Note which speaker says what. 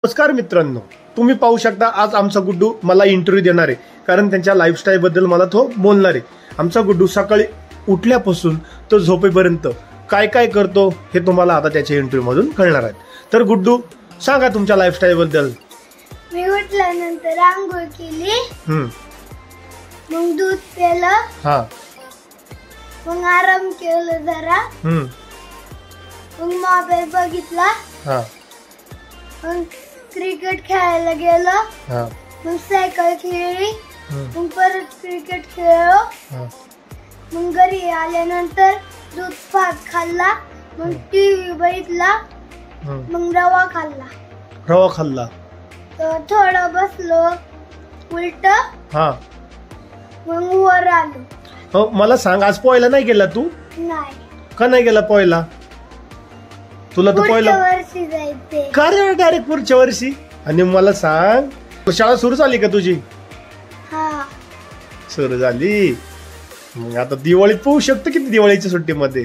Speaker 1: नमस्कार मित्रांनो, तुम्ही पाहू शकता आज आमचा गुड्डू मला इंटरव्ह्यू देणार आहे, कारण त्यांच्या लाईफस्टाईल बद्दल मला तो बोलणार आहे। आमचा गुड्डू सकाळी उठल्यापासून तो झोपेपर्यंत काय काय करतो हे तुम्हाला आता त्याच्या इंटरव्ह्यू मधून कळणार आहे। तर गुड्डू सांगा तुमच्या लाईफस्टाईल बद्दल।
Speaker 2: मी उठल्यानंतर आंघोळ केली, मग दूध प्यायलं,
Speaker 1: हा,
Speaker 2: मग आराम केलं जरा, मग मोबाईल बघितला,
Speaker 1: हा,
Speaker 2: मग क्रिकेट खेळायला गेलो,
Speaker 1: हा,
Speaker 2: मग सायकल खेळली, मग परत क्रिकेट खेळलो, मग घरी आल्यानंतर दूध भात खाल्ला, मग टीव्ही बघितला, मग रवा खाल्ला।
Speaker 1: रवा खाल्ला,
Speaker 2: तर थोडं बसलो उलट,
Speaker 1: हा,
Speaker 2: मग वर आलो।
Speaker 1: हो, मला सांग आज पोहायला नाही गेला तू?
Speaker 2: नाही,
Speaker 1: का नाही गेला पोहायला? तुला तर
Speaker 2: पुढच्या
Speaker 1: पोहायला
Speaker 2: वर्षी जायचे।
Speaker 1: का रे डायरेक्ट पुढच्या वर्षी? आणि मला सांग शाळा सुरू झाली का तुझी?
Speaker 2: हा,
Speaker 1: सुरू झाली, मग आता दिवाळीत पोहू शकतो की दिवाळीच्या सुट्टीमध्ये?